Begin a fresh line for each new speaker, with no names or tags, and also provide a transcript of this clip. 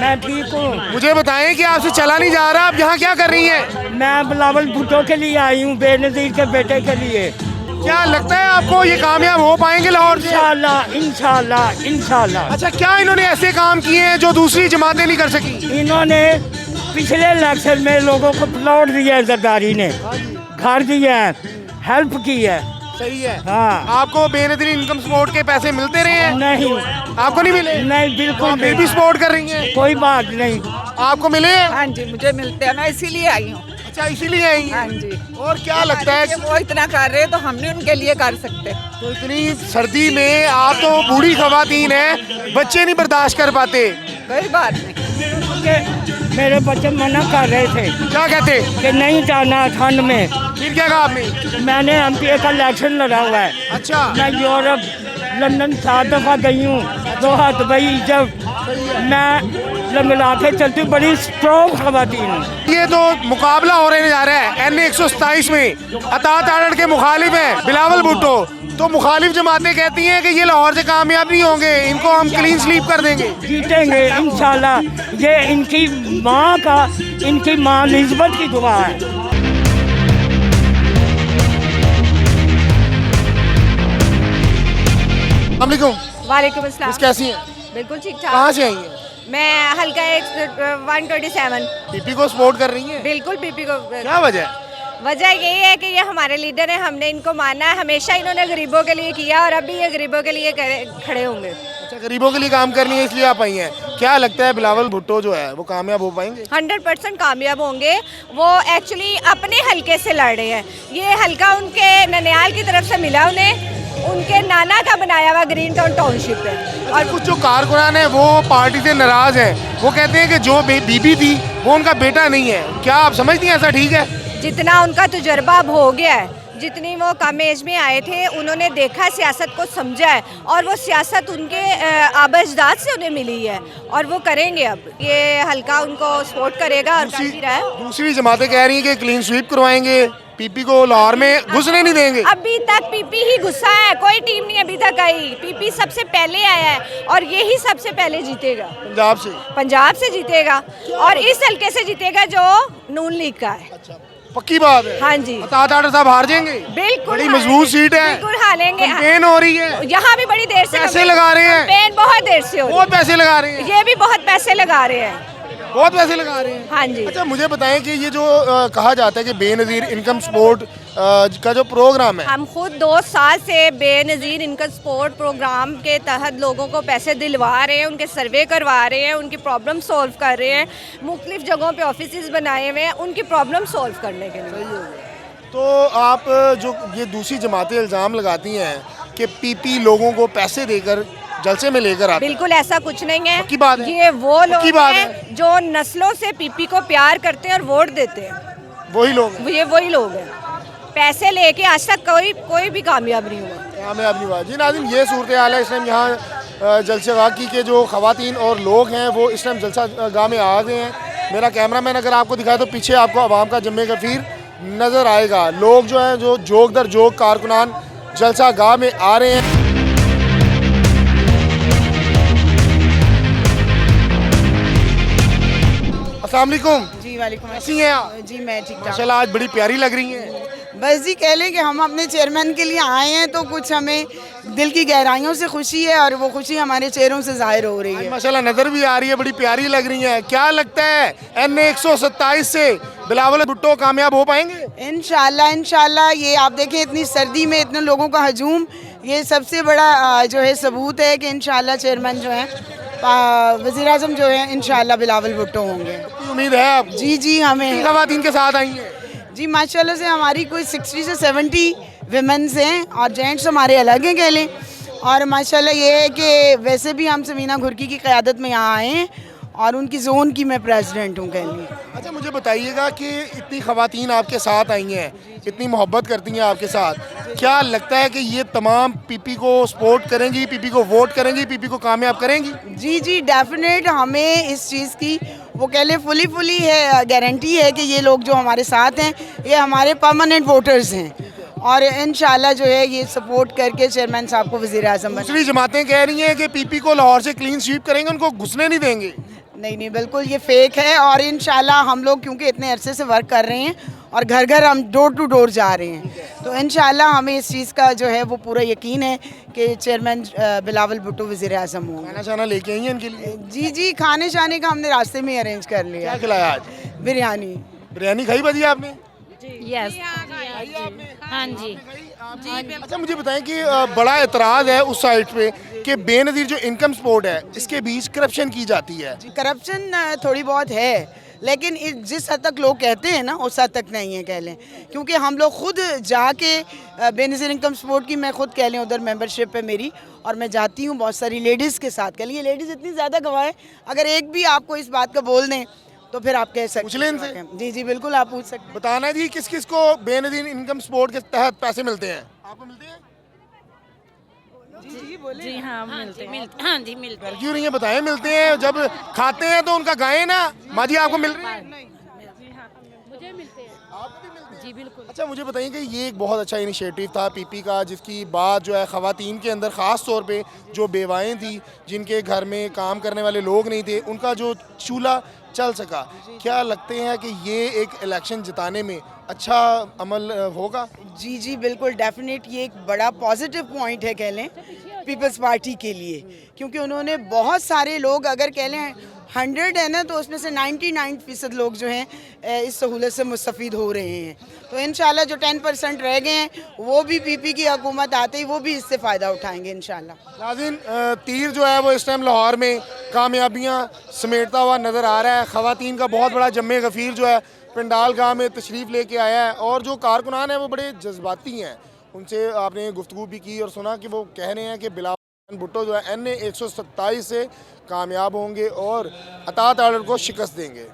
मैं ठीक हूँ।
मुझे बताएं कि आपसे चला नहीं जा रहा, आप यहाँ क्या कर रही हैं?
मैं बिलावल भुट्टो के लिए आई हूँ, बेनज़ीर के बेटे के लिए।
क्या लगता है आपको ये कामयाब हो पाएंगे लाहौर से?
इंशाल्लाह इंशाल्लाह इंशाल्लाह।
अच्छा, क्या इन्होंने ऐसे काम किए हैं जो दूसरी जमातें नहीं कर सकी?
इन्होंने पिछले इलेक्शन में लोगों को प्लॉट दिया है, जरदारी ने घर दिए हैं, हेल्प की है।
सही है।
हाँ।
आपको बेनज़ीर इनकम सपोर्ट के पैसे मिलते रहे हैं?
नहीं
आपको नहीं मिले?
नहीं, बिल्कुल
आप फिर भी
नहीं,
सपोर्ट कर रही हैं?
कोई बात नहीं।
आपको मिले हैं?
हाँ जी, मुझे मिलते हैं, मैं इसीलिए आई हूँ।
अच्छा, इसीलिए आई हैं?
हाँ जी।
और क्या लगता है?
वो इतना कर रहे हैं तो हमने उनके लिए कर सकते।
तो इतनी सर्दी में आप तो बूढ़ी खवातीन हैं, बच्चे नहीं बर्दाश्त कर पाते।
कोई बात नहीं।
कि मेरे बच्चे मना कर रहे थे
क्या कहते?
कि नहीं जाना ठंड में।
फिर क्या कहा आपने?
मैंने एमपीए का इलेक्शन लड़ा हुआ है।
अच्छा।
मैं यूरोप लंदन 7 दफ़ा गई हूँ, 2 दुबई, जब मैं लंगड़ा के चलती हूँ, बड़ी स्ट्रॉन्ग खवातीन हूँ।
ये तो मुकाबला हो रहे जा रहा है NA 127 में, अतात आड़ड़ के मुखालिफ हैं बिलावल भुट्टो। तो मुखालिफ जमातें कहती हैं कि ये लाहौर से कामयाब नहीं होंगे, इनको हम क्लीन स्लीप कर देंगे।
जीतेंगे इंशाल्लाह। ये इनकी माँ निस्बत की दुआ है।
अस्सलामुअलैकुम।
वालेकुम अस्सलाम।
मिस कैसी हैं?
बिल्कुल ठीक
कहाँ
ठाक।
से आई हैं?
मैं हल्का 127।
पीपी को सपोर्ट कर रही हैं?
बिल्कुल पीपी को।
क्या वजह है?
वजह यही है कि ये हमारे लीडर हैं, हमने इनको माना है, हमेशा इन्होंने गरीबों के लिए किया और अभी ये गरीबों के लिए खड़े होंगे।
अच्छा, गरीबों के लिए काम करनी है इसलिए आप आई हैं। क्या लगता है बिलावल भुट्टो जो है वो कामयाब हो पाएंगे?
100% कामयाब होंगे। वो एक्चुअली अपने हलके से लड़ रहे हैं। ये हलका उनके ननियाल की तरफ से मिला उन्हें, उनके नाना का बनाया हुआ ग्रीन टाउन टाउनशिप है।
और कुछ जो कारकुनान है वो पार्टी से नाराज है, वो कहते हैं कि जो बीबी थी वो उनका बेटा नहीं है। क्या आप समझती हैं ऐसा ठीक है?
जितना उनका तजुर्बा अब हो गया है, जितनी वो कम एज में आए थे, उन्होंने देखा सियासत को, समझा है और वो सियासत उनके आबा-ए-अजदाद से उन्हें मिली है और वो करेंगे। अब ये हल्का उनको सपोर्ट करेगा और कर भी रहा है।
दूसरी जमातें कह रही हैं कि क्लीन स्वीप करवाएंगे, पीपी को लाहौर में घुसने नहीं देंगे।
अभी तक पीपी ही गुस्सा है, कोई टीम नहीं अभी तक आई। पीपी सबसे पहले आया है और यही सबसे पहले जीतेगा। पंजाब से जीतेगा और इस हल्के से जीतेगा जो नून लीग का है।
अच्छा, पक्की बात है।
हाँ जी।
अतात आड़ड़ साहब हार जाएंगे?
बिल्कुल
बड़ी मजबूत सीट है।
बिल्कुल हारेंगे।
कैंपेन हो रही है,
यहाँ भी बड़ी देर से
पैसे लगा रहे हैं।
कैंपेन बहुत देर से हो रही
बहुत पैसे लगा रहे हैं।
है। ये भी बहुत पैसे लगा रहे हैं।
बहुत पैसे लगा रहे हैं।
हाँ जी।
अच्छा, मुझे बताएं कि ये जो कहा जाता है कि बेनज़ीर इनकम सपोर्ट का जो प्रोग्राम है,
हम खुद 2 साल से बेनज़ीर इनकम सपोर्ट प्रोग्राम के तहत लोगों को पैसे दिलवा रहे हैं, उनके सर्वे करवा रहे हैं, उनकी प्रॉब्लम सॉल्व कर रहे हैं। मुख्तलिफ जगहों पे ऑफिसेज बनाए हुए हैं उनकी प्रॉब्लम सॉल्व करने के लिए।
तो आप जो ये दूसरी जमातें इल्ज़ाम लगाती हैं कि पीपी लोगों को पैसे देकर जलसे में लेकर आते हैं,
बिल्कुल ऐसा कुछ नहीं है।
पक्की बात है?
ये वो लोग
बात
हैं जो नस्लों से पीपी को प्यार करते हैं और वोट देते हैं।
वही लोग हैं।
ये वही लोग हैं। पैसे लेके आज तक कोई भी कामयाब नहीं हुआ।
कामयाब नहीं हुआ। जी नाज़रीन, ये सूरत हाल है इस टाइम यहाँ जलसे गाह की के जो खवातीन और लोग हैं वो इस टाइम जलसा गाह में आ गए हैं। मेरा कैमरामैन अगर आपको दिखाए तो पीछे आपको आवाम का जम्मे गफीर नज़र आएगा। लोग जो हैं जो जोग दर जोग कारकुनान जलसा गाह में आ रहे हैं। अस्सलाम वालेकुम।
जी वालेकुम
कैसी हैं आप?
जी मैं ठीक ठाक।
माशाल्लाह आज बड़ी प्यारी लग रही हैं।
बस जी कह लें कि हम अपने चेयरमैन के लिए आए हैं तो कुछ हमें दिल की गहराइयों से खुशी है और वो खुशी हमारे चेहरों से जाहिर हो रही है।
माशाल्लाह नज़र भी आ रही है, बड़ी प्यारी लग रही हैं। क्या लगता है NA 127 से बिलावल भुट्टो कामयाब हो पाएंगे?
इंशाल्लाह इंशाल्लाह। ये आप देखें इतनी सर्दी में इतने लोगों का हजूम, ये सबसे बड़ा जो है सबूत है कि इंशाल्लाह चेयरमैन जो है वज़ीर आज़म जो है इंशाल्लाह बिलावल भुट्टो होंगे।
उम्मीद है आप?
जी जी हमें
खवातीन के साथ आई हैं।
जी माशाल्लाह से हमारी कोई 60 से 70 विमेंस हैं और जेंट्स हमारे अलग हैं कह लें। और माशाल्लाह ये है कि वैसे भी हम समीना घुर्की की क़यादत में यहाँ आए हैं और उनकी जोन की मैं प्रेसिडेंट हूँ कह लें।
अच्छा, मुझे बताइएगा कि इतनी खवातीन आपके साथ आई हैं, इतनी मोहब्बत करती हैं आपके साथ, क्या लगता है कि ये तमाम पीपी को सपोर्ट करेंगी, पीपी को वोट करेंगी, पीपी को कामयाब करेंगी?
जी जी डेफिनेट। हमें इस चीज़ की वो कह लें फुली है गारंटी है कि ये लोग जो हमारे साथ हैं ये हमारे परमानेंट वोटर्स हैं और इंशाल्लाह जो है ये सपोर्ट करके चेयरमैन साहब को वज़ीर आज़म बना।
दूसरी जमातें कह रही हैं कि पीपी को लाहौर से क्लीन स्वीप करेंगे, उनको घुसने नहीं देंगे।
नहीं नहीं, बिल्कुल ये फेक है। और इंशाल्लाह हम लोग क्योंकि इतने अरसे से वर्क कर रहे हैं और घर घर हम डोर टू डोर जा रहे हैं, तो इंशाल्लाह हमें इस चीज़ का जो है वो पूरा यकीन है कि चेयरमैन बिलावल भुट्टो वज़ीर आज़म होंगे।
खाना शाना लेके आई हैं इनके लिए?
जी जी, खाने शाने का हमने रास्ते में ही अरेंज कर लिया।
क्या खिलाया आज?
बिरयानी।
बिरयानी खाई भाजी आपने?
यस हाँ जी।
अच्छा मुझे बताएं कि बड़ा एतराज़ है उस साइड पे कि बेनज़ीर जो इनकम सपोर्ट है इसके बीच करप्शन की जाती है।
करप्शन थोड़ी बहुत है, लेकिन जिस हद तक लोग कहते हैं ना उस हद तक नहीं है कह लें, क्योंकि हम लोग खुद जाके बेनज़ीर इनकम सपोर्ट की मैं खुद कह लें उधर मेंबरशिप है मेरी, और मैं जाती हूँ बहुत सारी लेडीज़ के साथ। कह लें ये लेडीज़ इतनी ज़्यादा गवाह है, अगर एक भी आपको इस बात का बोल दें तो फिर आप कह सकते
पूछ लें इनसे?
जी जी बिल्कुल, आप पूछ सकते हैं।
बताना जी किस किस को बेनज़ीर इनकम सपोर्ट के तहत पैसे मिलते हैं? आपको मिलते हैं?
जी हाँ मिलते हाँ जी मिलते।
कर क्यों रही हैं, बताएं। मिलते हैं, जब खाते हैं तो उनका गाएं ना। माँ जी आपको मिल रही है?
मुझे मिलते हैं।
आपको भी मिलते हैं?
जी बिल्कुल।
अच्छा मुझे बताइए कि ये एक बहुत अच्छा इनिशिएटिव था पीपी का, जिसकी बात जो है ख़वातीन के अंदर ख़ास तौर पे जो बेवाएँ थी, जिनके घर में काम करने वाले लोग नहीं थे, उनका जो चूल्हा चल सका। क्या लगते हैं कि ये एक इलेक्शन जिताने में अच्छा अमल होगा?
जी जी बिल्कुल, डेफिनेट ये एक बड़ा पॉजिटिव पॉइंट है कह लें पीपल्स पार्टी के लिए, क्योंकि उन्होंने बहुत सारे लोग, अगर कह लें 100 है ना, तो उसमें से 99% लोग जो हैं इस सहूलत से मुस्तफ़ीद हो रहे हैं। तो इंशाल्लाह जो 10% रह गए हैं वो भी पीपी की हुकूमत आते ही वो भी इससे फ़ायदा उठाएंगे इंशाल्लाह।
नाज़रीन, तीर जो है वो इस टाइम लाहौर में कामयाबियाँ समेटता हुआ नज़र आ रहा है। ख़वातीन का बहुत बड़ा जम्मे गफ़ीर जो है पंडाल गाह में तशरीफ़ लेके आया है, और जो कारकुनान हैं वो बड़े जज्बाती हैं। उनसे आपने गुफ्तगू भी की और सुना कि वो कह रहे हैं कि बिलावल भुट्टो जो है NA 127 से कामयाब होंगे और अतात आर्डर को शिकस्त देंगे।